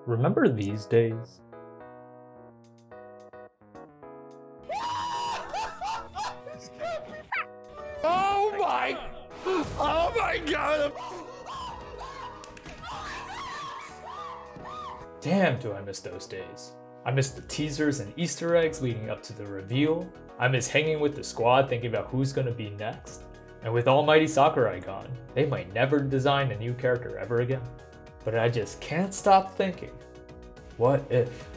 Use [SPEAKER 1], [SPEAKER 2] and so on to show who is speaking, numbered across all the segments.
[SPEAKER 1] Remember these days?
[SPEAKER 2] Oh my god!
[SPEAKER 1] Damn, do I miss those days. I miss the teasers and Easter eggs leading up to the reveal. I miss hanging with the squad thinking about who's gonna be next. And with Almighty Sakurai gone, they might never design a new character ever again. But I just can't stop thinking, what if?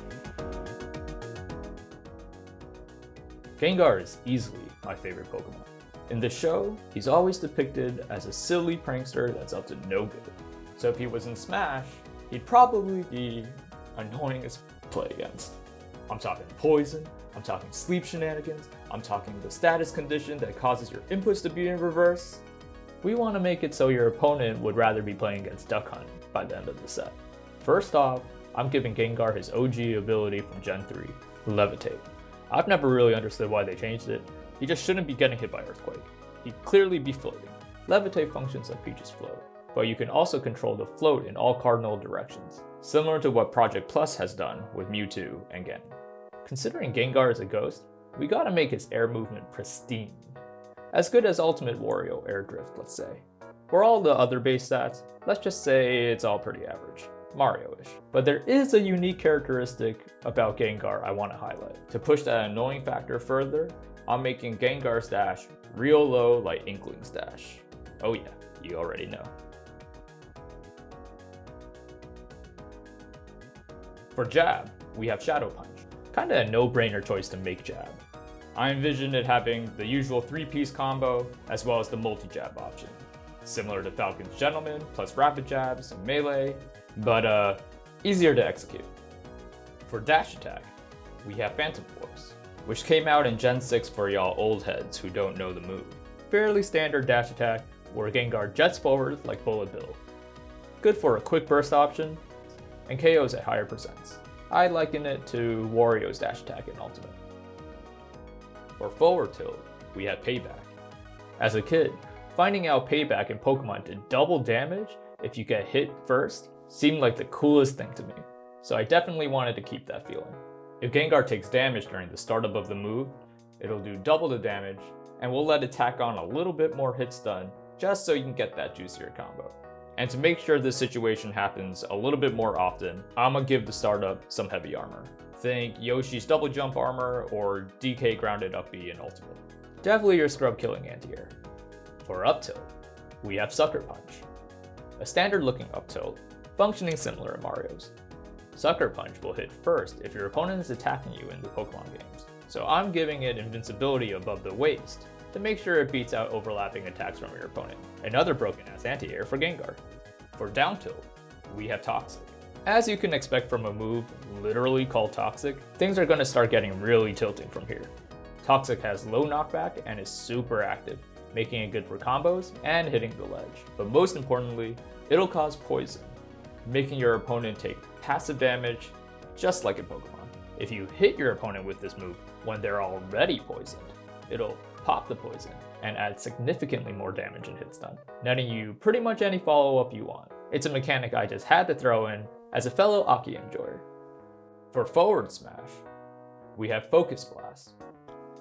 [SPEAKER 1] Gengar is easily my favorite Pokemon. In the show, he's always depicted as a silly prankster that's up to no good. So if he was in Smash, he'd probably be annoying as to play against. I'm talking poison, I'm talking sleep shenanigans, I'm talking the status condition that causes your inputs to be in reverse. We want to make it so your opponent would rather be playing against Duck Hunt by the end of the set. First off, I'm giving Gengar his OG ability from Gen 3, Levitate. I've never really understood why they changed it. He just shouldn't be getting hit by Earthquake. He'd clearly be floating. Levitate functions like Peach's float, but you can also control the float in all cardinal directions, similar to what Project Plus has done with Mewtwo and Ganon. Considering Gengar is a ghost, we gotta make his air movement pristine. As good as Ultimate Wario Air Drift, let's say. For all the other base stats, let's just say it's all pretty average. Mario-ish. But there is a unique characteristic about Gengar I want to highlight. To push that annoying factor further, I'm making Gengar's dash real low like Inkling's dash. Oh yeah, you already know. For Jab, we have Shadow Punch. Kinda a no-brainer choice to make Jab. I envision it having the usual 3-piece combo, as well as the multi-jab option. Similar to Falcon's Gentleman, plus rapid jabs and melee, but easier to execute. For dash attack, we have Phantom Force, which came out in Gen 6 for y'all old heads who don't know the move. Fairly standard dash attack, where Gengar jets forward like Bullet Bill. Good for a quick burst option, and KOs at higher percents. I liken it to Wario's dash attack in Ultimate. For forward tilt, we have Payback. As a kid, finding out Payback in Pokemon did double damage if you get hit first seemed like the coolest thing to me, so I definitely wanted to keep that feeling. If Gengar takes damage during the startup of the move, it'll do double the damage, and we'll let it tack on a little bit more hit stun just so you can get that juicier combo. And to make sure this situation happens a little bit more often, I'ma give the startup some heavy armor. Think Yoshi's double jump armor or DK grounded up B in Ultimate. Definitely your scrub killing anti-air. For up tilt, we have Sucker Punch. A standard looking up tilt, functioning similar to Mario's. Sucker Punch will hit first if your opponent is attacking you in the Pokemon games, so I'm giving it invincibility above the waist to make sure it beats out overlapping attacks from your opponent. Another broken ass anti-air for Gengar. For down tilt, we have Toxic. As you can expect from a move literally called Toxic, things are going to start getting really tilting from here. Toxic has low knockback and is super active, making it good for combos and hitting the ledge. But most importantly, it'll cause poison, making your opponent take passive damage just like in Pokemon. If you hit your opponent with this move when they're already poisoned, it'll pop the poison and add significantly more damage and hit stun, netting you pretty much any follow-up you want. It's a mechanic I just had to throw in as a fellow Aki enjoyer. For forward smash, we have Focus Blast.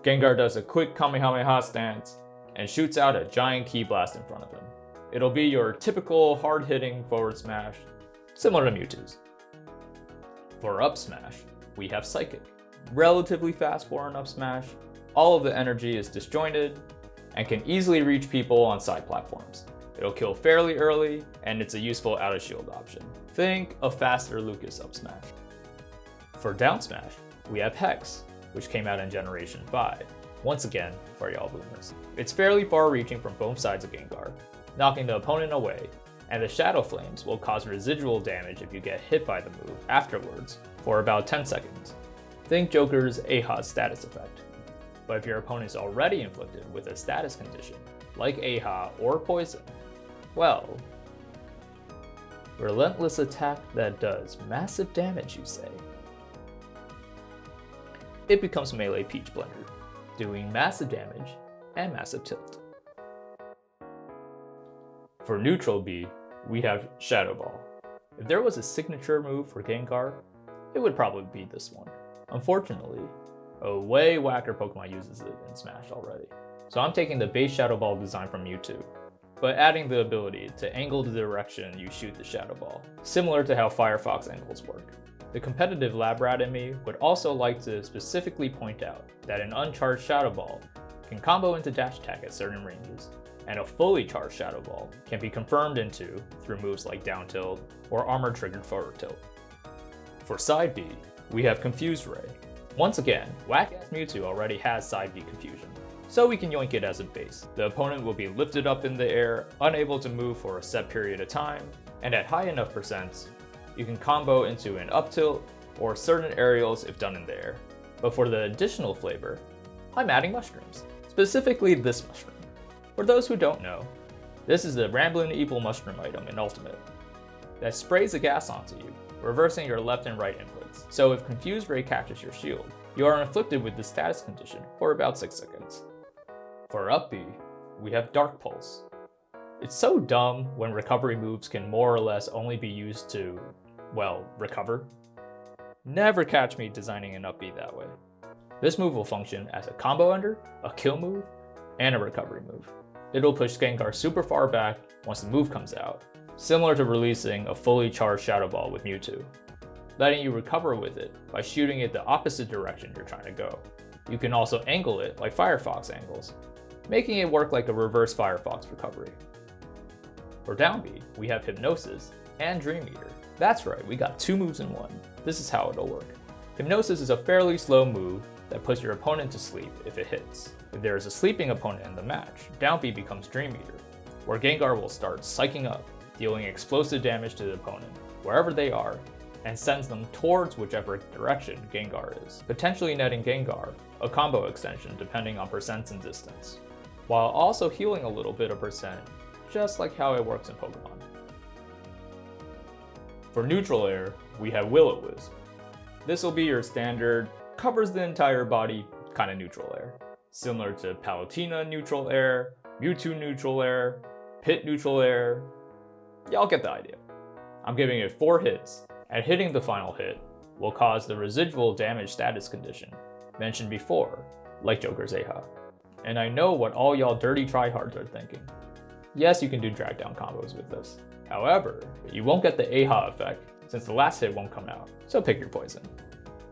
[SPEAKER 1] Gengar does a quick Kamehameha stance and shoots out a giant Ki Blast in front of him. It'll be your typical hard-hitting forward smash, similar to Mewtwo's. For up smash, we have Psychic. Relatively fast for an up smash, all of the energy is disjointed, and can easily reach people on side platforms. It'll kill fairly early, and it's a useful out-of-shield option. Think a faster Lucas up smash. For down smash, we have Hex, which came out in Generation 5. Once again, for y'all boomers. It's fairly far-reaching from both sides of Gengar, knocking the opponent away, and the Shadow Flames will cause residual damage if you get hit by the move afterwards for about 10 seconds. Think Joker's Aiha status effect. But if your opponent is already inflicted with a status condition, like Aiha or Poison, well, relentless attack that does massive damage, you say. It becomes Melee Peach Blender, doing massive damage and massive tilt. For neutral B, we have Shadow Ball. If there was a signature move for Gengar, it would probably be this one. Unfortunately, a way whacker Pokemon uses it in Smash already. So I'm taking the base Shadow Ball design from Mewtwo, but adding the ability to angle the direction you shoot the Shadow Ball, similar to how Firefox angles work. The competitive lab rat in me would also like to specifically point out that an uncharged Shadow Ball can combo into dash attack at certain ranges, and a fully charged Shadow Ball can be confirmed into through moves like down tilt or armor triggered forward tilt. For side B, we have Confuse Ray. Once again, whack-ass Mewtwo already has side B confusion, so we can yoink it as a base. The opponent will be lifted up in the air, unable to move for a set period of time, and at high enough percents, you can combo into an up tilt or certain aerials if done in the air. But for the additional flavor, I'm adding mushrooms, specifically this mushroom. For those who don't know, this is the Ramblin' Evil mushroom item in Ultimate that sprays the gas onto you, reversing your left and right inputs. So if Confuse Ray catches your shield, you are inflicted with the status condition for about 6 seconds. For up B, we have Dark Pulse. It's so dumb when recovery moves can more or less only be used to, well, recover. Never catch me designing an up B that way. This move will function as a combo ender, a kill move, and a recovery move. It'll push Gengar super far back once the move comes out, similar to releasing a fully charged Shadow Ball with Mewtwo, letting you recover with it by shooting it the opposite direction you're trying to go. You can also angle it like Firefox angles, making it work like a reverse Firefox recovery. For down B, we have Hypnosis and Dream Eater. That's right, we got 2 moves in one. This is how it'll work. Hypnosis is a fairly slow move that puts your opponent to sleep if it hits. If there is a sleeping opponent in the match, down B becomes Dream Eater, where Gengar will start psyching up, dealing explosive damage to the opponent, wherever they are, and sends them towards whichever direction Gengar is, potentially netting Gengar a combo extension depending on percents and distance, while also healing a little bit of percent, just like how it works in Pokemon. For neutral air, we have Will-O-Wisp. This will be your standard, covers the entire body kind of neutral air, similar to Palutena neutral air, Mewtwo neutral air, Pit neutral air. Y'all get the idea. I'm giving it 4 hits, and hitting the final hit will cause the residual damage status condition mentioned before, like Joker's Aiha. And I know what all y'all dirty tryhards are thinking. Yes, you can do drag down combos with this. However, you won't get the Aiha effect since the last hit won't come out, so pick your poison.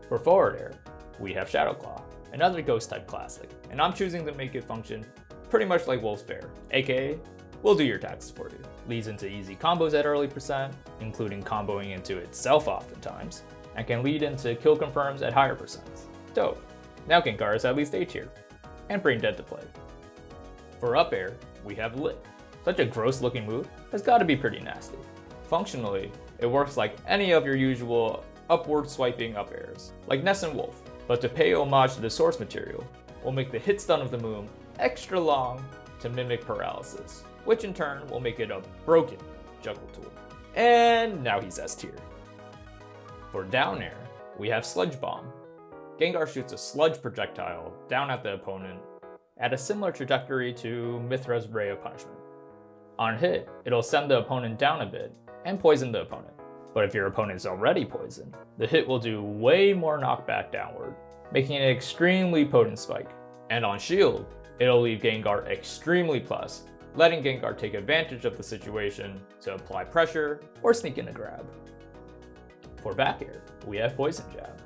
[SPEAKER 1] For forward air, we have Shadow Claw, another ghost type classic, and I'm choosing to make it function pretty much like Wolf's Fair, aka we'll do your taxes for you. Leads into easy combos at early percent, including comboing into itself oftentimes, and can lead into kill confirms at higher percents. Dope. Now Gengar is at least A tier, and brain dead to play. For up air, we have Lit. Such a gross looking move has got to be pretty nasty. Functionally, it works like any of your usual upward swiping up airs, like Ness and Wolf, but to pay homage to the source material, we'll make the hit stun of the move extra long to mimic paralysis, which in turn will make it a broken juggle tool. And now he's S tier. For down air, we have Sludge Bomb. Gengar shoots a sludge projectile down at the opponent at a similar trajectory to Mithra's Ray of Punishment. On hit, it'll send the opponent down a bit and poison the opponent. But if your opponent's already poisoned, the hit will do way more knockback downward, making it an extremely potent spike. And on shield, it'll leave Gengar extremely plus, letting Gengar take advantage of the situation to apply pressure or sneak in a grab. For back air, we have Poison Jab.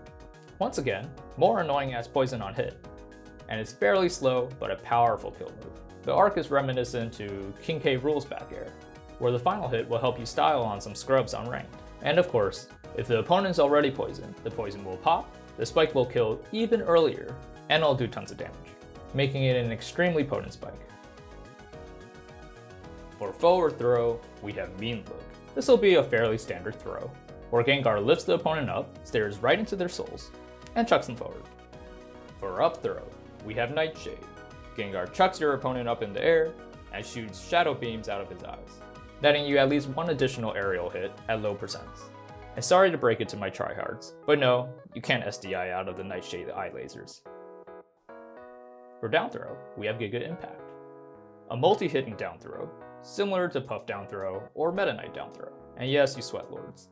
[SPEAKER 1] Once again, more annoying as poison on hit, and it's fairly slow but a powerful kill move. The arc is reminiscent to King K. Rool's back air, where the final hit will help you style on some scrubs on ranked. And of course, if the opponent's already poisoned, the poison will pop, the spike will kill even earlier, and it'll do tons of damage, making it an extremely potent spike. For forward throw, we have Mean Look. This will be a fairly standard throw, where Gengar lifts the opponent up, stares right into their souls, and chucks them forward. For up throw, we have Nightshade. Gengar chucks your opponent up in the air and shoots shadow beams out of his eyes, netting you at least 1 additional aerial hit at low percents. And sorry to break it to my tryhards, but no, you can't SDI out of the Nightshade eye lasers. For down throw, we have Giga Impact. a multi-hitting down throw, similar to Puff down throw or Meta Knight down throw. And yes, you sweat lords.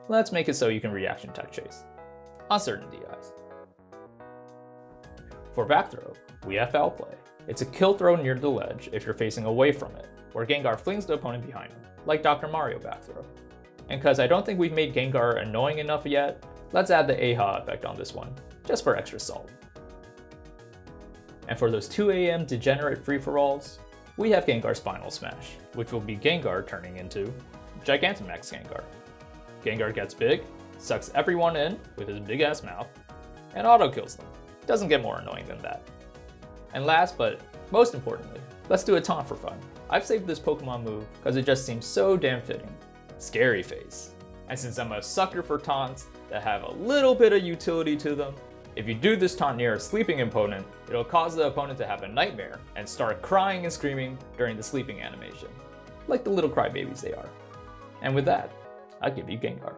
[SPEAKER 1] Let's make it so you can reaction tech chase. Uncertainty eyes. For back throw, we have foul play. It's a kill throw near the ledge if you're facing away from it, where Gengar flings the opponent behind him, like Dr. Mario back throw. And cause I don't think we've made Gengar annoying enough yet, let's add the Aiha effect on this one, just for extra salt. And for those 2 AM degenerate free-for-alls, we have Gengar's Final Smash, which will be Gengar turning into Gigantamax Gengar. Gengar gets big, sucks everyone in with his big ass mouth, and auto-kills them. Doesn't get more annoying than that. And last but most importantly, let's do a taunt for fun. I've saved this Pokemon move because it just seems so damn fitting. Scary Face. And since I'm a sucker for taunts that have a little bit of utility to them, if you do this taunt near a sleeping opponent, it'll cause the opponent to have a nightmare and start crying and screaming during the sleeping animation, like the little crybabies they are. And with that, I'll give you Gengar.